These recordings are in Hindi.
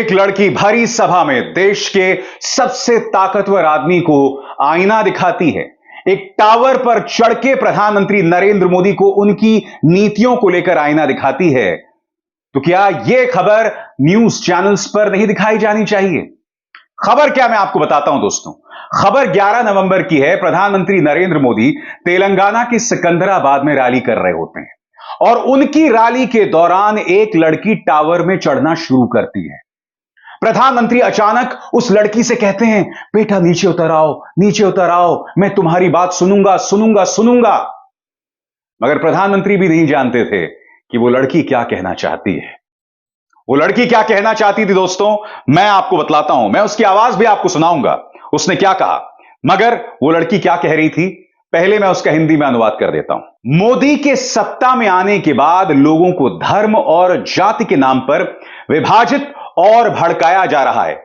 एक लड़की भरी सभा में देश के सबसे ताकतवर आदमी को आईना दिखाती है। एक टावर पर चढ़ के प्रधानमंत्री नरेंद्र मोदी को उनकी नीतियों को लेकर आईना दिखाती है। तो क्या यह खबर न्यूज चैनल्स पर नहीं दिखाई जानी चाहिए? खबर क्या, मैं आपको बताता हूं दोस्तों। खबर 11 नवंबर की है। प्रधानमंत्री नरेंद्र मोदी तेलंगाना के सिकंदराबाद में रैली कर रहे होते हैं और उनकी रैली के दौरान एक लड़की टावर में चढ़ना शुरू करती है। प्रधानमंत्री अचानक उस लड़की से कहते हैं, बेटा नीचे उतर आओ, नीचे उतर आओ, मैं तुम्हारी बात सुनूंगा सुनूंगा सुनूंगा। मगर प्रधानमंत्री भी नहीं जानते थे कि वो लड़की क्या कहना चाहती है। वो लड़की क्या कहना चाहती थी दोस्तों, मैं आपको बतलाता हूं। मैं उसकी आवाज भी आपको सुनाऊंगा, उसने क्या कहा। मगर वो लड़की क्या कह रही थी, पहले मैं उसका हिंदी में अनुवाद कर देता हूं। मोदी के सत्ता में आने के बाद लोगों को धर्म और जाति के नाम पर विभाजित और भड़काया जा रहा है।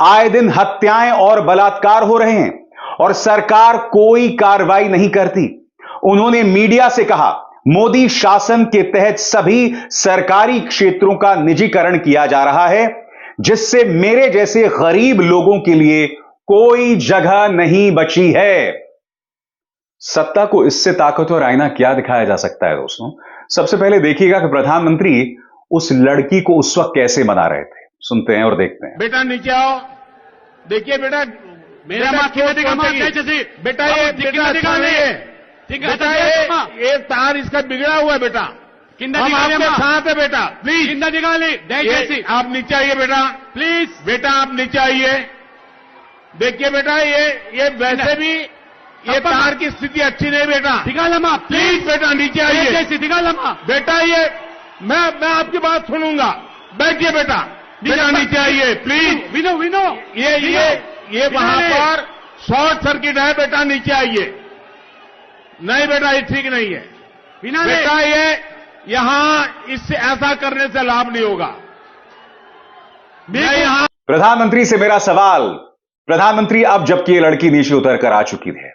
आए दिन हत्याएं और बलात्कार हो रहे हैं और सरकार कोई कार्रवाई नहीं करती। उन्होंने मीडिया से कहा, मोदी शासन के तहत सभी सरकारी क्षेत्रों का निजीकरण किया जा रहा है, जिससे मेरे जैसे गरीब लोगों के लिए कोई जगह नहीं बची है। सत्ता को इससे ताकतवर आईना क्या दिखाया जा सकता है दोस्तों? सबसे पहले देखिएगा कि प्रधानमंत्री उस लड़की को उस वक्त कैसे मना रहे थे। सुनते हैं और देखते हैं। बेटा नीचे आओ, देखिए बेटा मेरा बेटा ये बेटा ये तार इसका बिगड़ा हुआ है बेटा, हम आपके साथ है बेटा, प्लीज आप नीचे आइए बेटा, प्लीज बेटा आप नीचे आइए। देखिए बेटा ये वैसे भी ये तार की स्थिति अच्छी नहीं बेटा, प्लीज बेटा नीचे आइए। बेटा ये मैं आपकी बात सुनूंगा, बैठिए बेटा, नीचे आइए प्लीज। विनो ये वहां पर शॉर्ट सर्किट है बेटा, नीचे आइए। नहीं बेटा ये ठीक नहीं है बेटा, ये यहां इससे ऐसा करने से लाभ नहीं होगा। मैं यहां प्रधानमंत्री से मेरा सवाल, प्रधानमंत्री अब जबकि ये लड़की नीचे उतर कर आ चुकी है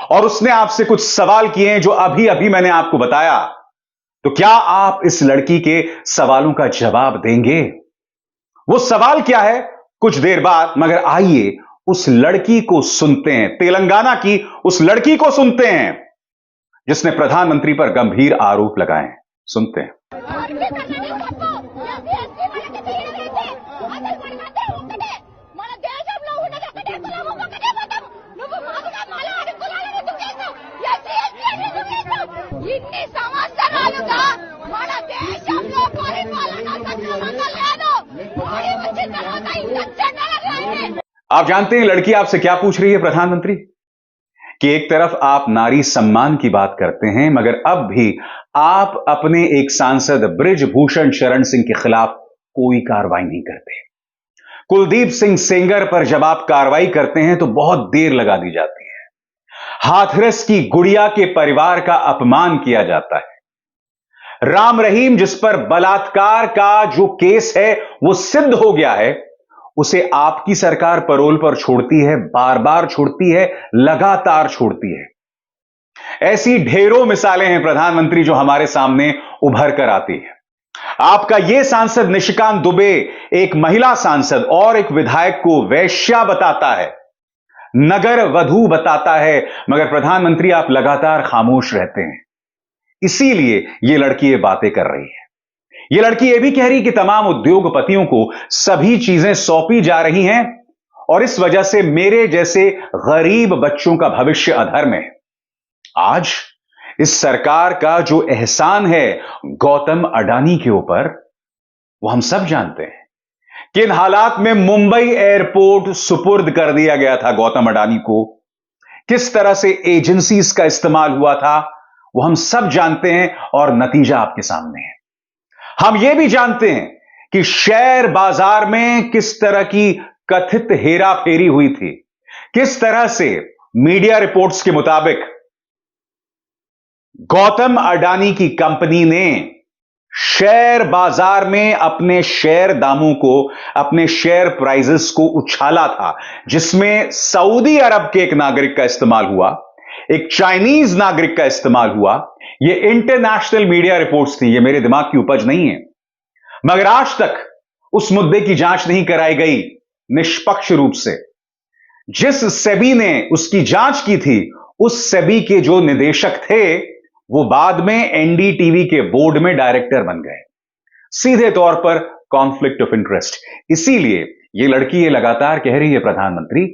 और उसने आपसे कुछ सवाल किए हैं जो अभी अभी मैंने आपको बताया, तो क्या आप इस लड़की के सवालों का जवाब देंगे? वो सवाल क्या है कुछ देर बाद, मगर आइए उस लड़की को सुनते हैं। तेलंगाना की उस लड़की को सुनते हैं जिसने प्रधानमंत्री पर गंभीर आरोप लगाए हैं। सुनते हैं। आप जानते हैं लड़की आपसे क्या पूछ रही है प्रधानमंत्री? कि एक तरफ आप नारी सम्मान की बात करते हैं, मगर अब भी आप अपने एक सांसद बृजभूषण शरण सिंह के खिलाफ कोई कार्रवाई नहीं करते। कुलदीप सिंह सेंगर पर जब आप कार्रवाई करते हैं तो बहुत देर लगा दी जाती है। हाथरस की गुड़िया के परिवार का अपमान किया जाता है। राम रहीम जिस पर बलात्कार का जो केस है वो सिद्ध हो गया है, उसे आपकी सरकार पैरोल पर छोड़ती है, बार बार छोड़ती है, लगातार छोड़ती है। ऐसी ढेरों मिसालें हैं प्रधानमंत्री जो हमारे सामने उभर कर आती है। आपका यह सांसद निशिकांत दुबे एक महिला सांसद और एक विधायक को वैश्या बताता है, नगर वधू बताता है, मगर प्रधानमंत्री आप लगातार खामोश रहते हैं। इसीलिए यह लड़की ये बातें कर रही है। यह लड़की यह भी कह रही कि तमाम उद्योगपतियों को सभी चीजें सौंपी जा रही हैं और इस वजह से मेरे जैसे गरीब बच्चों का भविष्य अधर में है। आज इस सरकार का जो एहसान है गौतम अडानी के ऊपर, वो हम सब जानते हैं। किन हालात में मुंबई एयरपोर्ट सुपुर्द कर दिया गया था गौतम अडानी को, किस तरह से एजेंसीज का इस्तेमाल हुआ था, वो हम सब जानते हैं और नतीजा आपके सामने है। हम यह भी जानते हैं कि शेयर बाजार में किस तरह की कथित हेरा फेरी हुई थी, किस तरह से मीडिया रिपोर्ट्स के मुताबिक गौतम अडानी की कंपनी ने शेयर बाजार में अपने शेयर दामों को, अपने शेयर प्राइसेस को उछाला था, जिसमें सऊदी अरब के एक नागरिक का इस्तेमाल हुआ, एक चाइनीज नागरिक का इस्तेमाल हुआ। यह इंटरनेशनल मीडिया रिपोर्ट्स थी, यह मेरे दिमाग की उपज नहीं है। मगर आज तक उस मुद्दे की जांच नहीं कराई गई निष्पक्ष रूप से। जिस सेबी ने उसकी जांच की थी, उस सेबी के जो निदेशक थे वो बाद में एनडीटीवी के बोर्ड में डायरेक्टर बन गए। सीधे तौर पर कॉन्फ्लिक्ट ऑफ इंटरेस्ट। इसीलिए ये लड़की ये लगातार कह रही है प्रधानमंत्री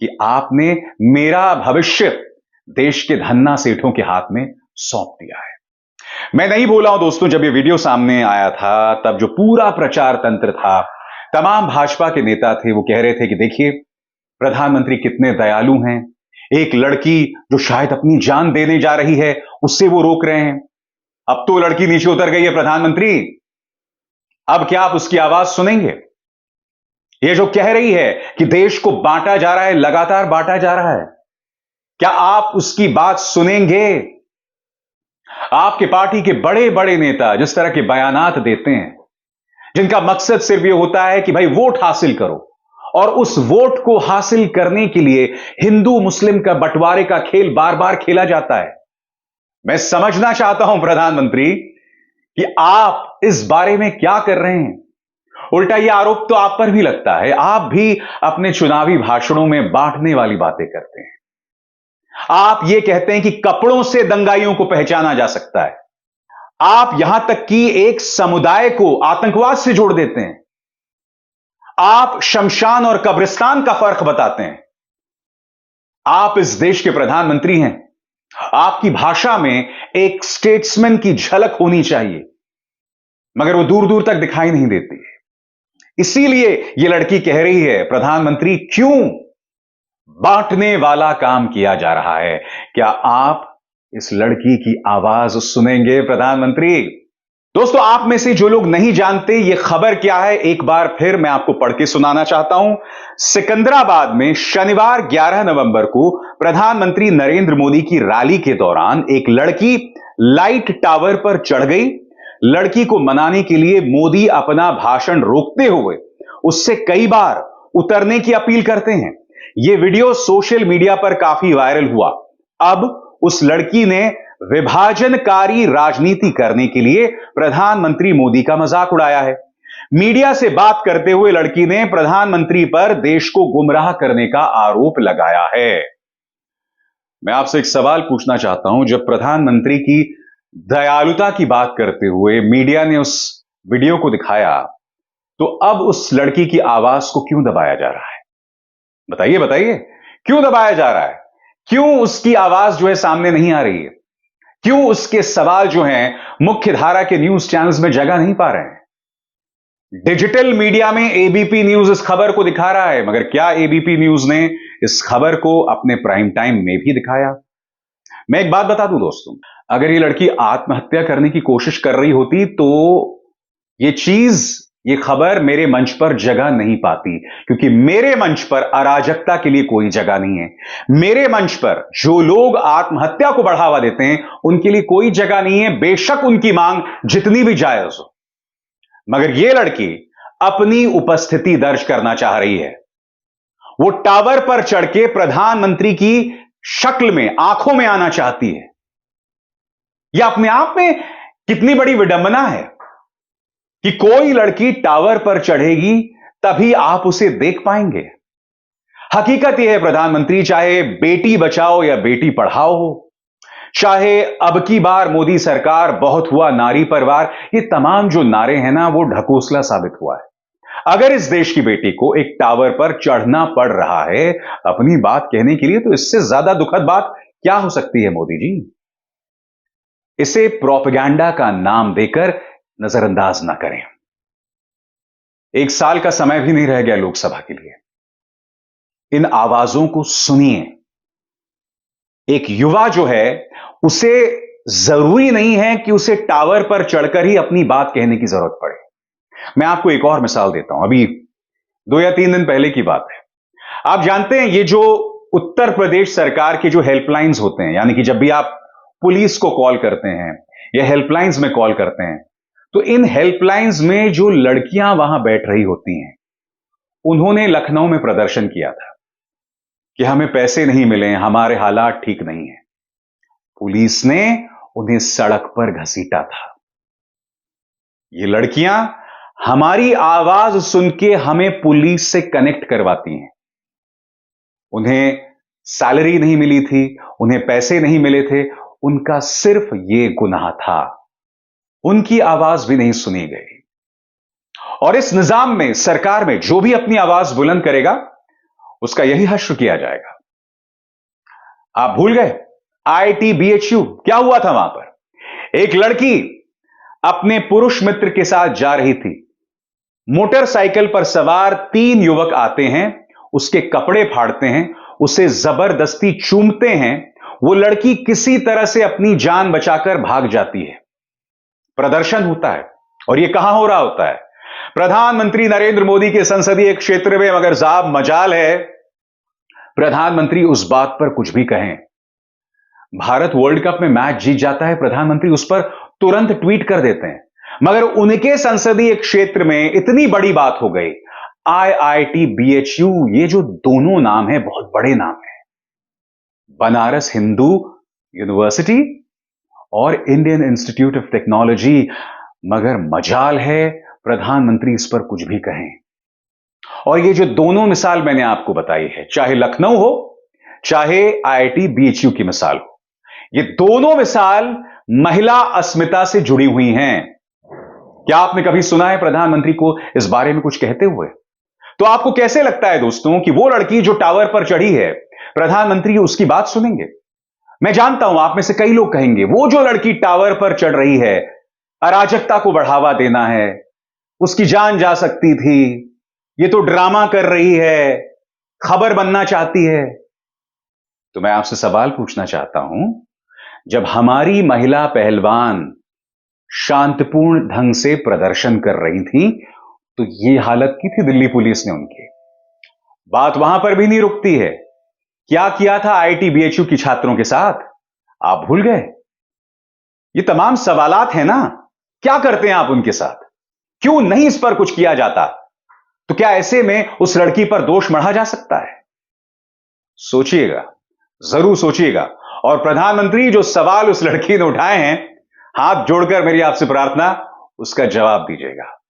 कि आपने मेरा भविष्य देश के धन्ना सेठों के हाथ में सौंप दिया है। मैं नहीं बोला हूं दोस्तों, जब ये वीडियो सामने आया था तब जो पूरा प्रचार तंत्र था, तमाम भाजपा के नेता थे, वो कह रहे थे कि देखिए प्रधानमंत्री कितने दयालु हैं, एक लड़की जो शायद अपनी जान देने जा रही है उससे वो रोक रहे हैं। अब तो लड़की नीचे उतर गई है प्रधानमंत्री, अब क्या आप उसकी आवाज सुनेंगे? ये जो कह रही है कि देश को बांटा जा रहा है, लगातार बांटा जा रहा है, क्या आप उसकी बात सुनेंगे? आपके पार्टी के बड़े बड़े नेता जिस तरह के बयानात देते हैं, जिनका मकसद सिर्फ यह होता है कि भाई वोट हासिल करो, और उस वोट को हासिल करने के लिए हिंदू मुस्लिम का बंटवारे का खेल बार बार खेला जाता है। मैं समझना चाहता हूं प्रधानमंत्री कि आप इस बारे में क्या कर रहे हैं। उल्टा यह आरोप तो आप पर भी लगता है, आप भी अपने चुनावी भाषणों में बांटने वाली बातें करते हैं। आप यह कहते हैं कि कपड़ों से दंगाइयों को पहचाना जा सकता है। आप यहां तक कि एक समुदाय को आतंकवाद से जोड़ देते हैं। आप शमशान और कब्रिस्तान का फर्क बताते हैं। आप इस देश के प्रधानमंत्री हैं, आपकी भाषा में एक स्टेट्समैन की झलक होनी चाहिए, मगर वो दूर दूर तक दिखाई नहीं देती। इसीलिए यह लड़की कह रही है प्रधानमंत्री क्यों बांटने वाला काम किया जा रहा है। क्या आप इस लड़की की आवाज सुनेंगे प्रधानमंत्री? दोस्तों, आप में से जो लोग नहीं जानते यह खबर क्या है, एक बार फिर मैं आपको पढ़ के सुनाना चाहता हूं। सिकंदराबाद में शनिवार 11 नवंबर को प्रधानमंत्री नरेंद्र मोदी की रैली के दौरान एक लड़की लाइट टावर पर चढ़ गई। लड़की को मनाने के लिए मोदी अपना भाषण रोकते हुए उससे कई बार उतरने की अपील करते हैं। यह वीडियो सोशल मीडिया पर काफी वायरल हुआ। अब उस लड़की ने विभाजनकारी राजनीति करने के लिए प्रधानमंत्री मोदी का मजाक उड़ाया है। मीडिया से बात करते हुए लड़की ने प्रधानमंत्री पर देश को गुमराह करने का आरोप लगाया है। मैं आपसे एक सवाल पूछना चाहता हूं, जब प्रधानमंत्री की दयालुता की बात करते हुए मीडिया ने उस वीडियो को दिखाया, तो अब उस लड़की की आवाज को क्यों दबाया जा रहा है? बताइए बताइए, क्यों दबाया जा रहा है? क्यों उसकी आवाज जो है सामने नहीं आ रही है? क्यों उसके सवाल जो हैं मुख्य धारा के न्यूज चैनल्स में जगह नहीं पा रहे हैं? डिजिटल मीडिया में एबीपी न्यूज इस खबर को दिखा रहा है, मगर क्या एबीपी न्यूज ने इस खबर को अपने प्राइम टाइम में भी दिखाया? मैं एक बात बता दूं दोस्तों, अगर ये लड़की आत्महत्या करने की कोशिश कर रही होती तो ये खबर मेरे मंच पर जगह नहीं पाती, क्योंकि मेरे मंच पर अराजकता के लिए कोई जगह नहीं है। मेरे मंच पर जो लोग आत्महत्या को बढ़ावा देते हैं उनके लिए कोई जगह नहीं है, बेशक उनकी मांग जितनी भी जायज हो। मगर यह लड़की अपनी उपस्थिति दर्ज करना चाह रही है। वो टावर पर चढ़ के प्रधानमंत्री की शक्ल में, आंखों में आना चाहती है। यह अपने आप में कितनी बड़ी विडंबना है कि कोई लड़की टावर पर चढ़ेगी तभी आप उसे देख पाएंगे। हकीकत यह है प्रधानमंत्री, चाहे बेटी बचाओ या बेटी पढ़ाओ हो, चाहे अब की बार मोदी सरकार, बहुत हुआ नारी परवार, ये तमाम जो नारे हैं ना, वो ढकोसला साबित हुआ है। अगर इस देश की बेटी को एक टावर पर चढ़ना पड़ रहा है अपनी बात कहने के लिए, तो इससे ज्यादा दुखद बात क्या हो सकती है मोदी जी? इसे प्रोपेगेंडा का नाम देकर नजरअंदाज ना करें। 1 साल का समय भी नहीं रह गया लोकसभा के लिए। इन आवाजों को सुनिए। एक युवा जो है, उसे जरूरी नहीं है कि उसे टावर पर चढ़कर ही अपनी बात कहने की जरूरत पड़े। मैं आपको एक और मिसाल देता हूं। अभी 2 या 3 दिन पहले की बात है। आप जानते हैं, ये जो उत्तर प्रदेश सरकार के जो हेल्पलाइंस होते हैं, यानी कि जब भी आप पुलिस को कॉल करते हैं या हेल्पलाइंस में कॉल करते हैं, तो इन हेल्पलाइंस में जो लड़कियां वहां बैठ रही होती हैं, उन्होंने लखनऊ में प्रदर्शन किया था कि हमें पैसे नहीं मिले, हमारे हालात ठीक नहीं है। पुलिस ने उन्हें सड़क पर घसीटा था। ये लड़कियां हमारी आवाज सुन के हमें पुलिस से कनेक्ट करवाती हैं। उन्हें सैलरी नहीं मिली थी, उन्हें पैसे नहीं मिले थे, उनका सिर्फ ये गुनाह था, उनकी आवाज भी नहीं सुनी गई। और इस निजाम में, सरकार में जो भी अपनी आवाज बुलंद करेगा उसका यही हश्र किया जाएगा। आप भूल गए IIT-BHU क्या हुआ था वहां पर? एक लड़की अपने पुरुष मित्र के साथ जा रही थी, मोटरसाइकिल पर सवार 3 युवक आते हैं, उसके कपड़े फाड़ते हैं, उसे जबरदस्ती चूमते हैं। वो लड़की किसी तरह से अपनी जान बचाकर भाग जाती है। प्रदर्शन होता है और यह कहां हो रहा होता है? प्रधानमंत्री नरेंद्र मोदी के संसदीय क्षेत्र में। मगर साहब मजाल है प्रधानमंत्री उस बात पर कुछ भी कहें। भारत वर्ल्ड कप में मैच जीत जाता है, प्रधानमंत्री उस पर तुरंत ट्वीट कर देते हैं। मगर उनके संसदीय क्षेत्र में इतनी बड़ी बात हो गई। IIT-BHU, ये जो दोनों नाम है बहुत बड़े नाम है, बनारस हिंदू यूनिवर्सिटी और इंडियन इंस्टीट्यूट ऑफ टेक्नोलॉजी। मगर मजाल है प्रधानमंत्री इस पर कुछ भी कहें। और ये जो दोनों मिसाल मैंने आपको बताई है, चाहे लखनऊ हो चाहे IIT-BHU की मिसाल हो, ये दोनों मिसाल महिला अस्मिता से जुड़ी हुई हैं। क्या आपने कभी सुना है प्रधानमंत्री को इस बारे में कुछ कहते हुए? तो आपको कैसे लगता है दोस्तों कि वो लड़की जो टावर पर चढ़ी है, प्रधानमंत्री उसकी बात सुनेंगे? मैं जानता हूं आप में से कई लोग कहेंगे वो जो लड़की टावर पर चढ़ रही है, अराजकता को बढ़ावा देना है, उसकी जान जा सकती थी, ये तो ड्रामा कर रही है, खबर बनना चाहती है। तो मैं आपसे सवाल पूछना चाहता हूं, जब हमारी महिला पहलवान शांतिपूर्ण ढंग से प्रदर्शन कर रही थी तो ये हालत की थी दिल्ली पुलिस ने उनकी। बात वहां पर भी नहीं रुकती है। क्या किया था IIT-BHU की छात्रों के साथ? आप भूल गए? ये तमाम सवालात हैं ना, क्या करते हैं आप उनके साथ? क्यों नहीं इस पर कुछ किया जाता? तो क्या ऐसे में उस लड़की पर दोष मढ़ा जा सकता है? सोचिएगा, जरूर सोचिएगा। और प्रधानमंत्री जो सवाल उस लड़की ने उठाए हैं, हाथ जोड़कर मेरी आपसे प्रार्थना, उसका जवाब दीजिएगा।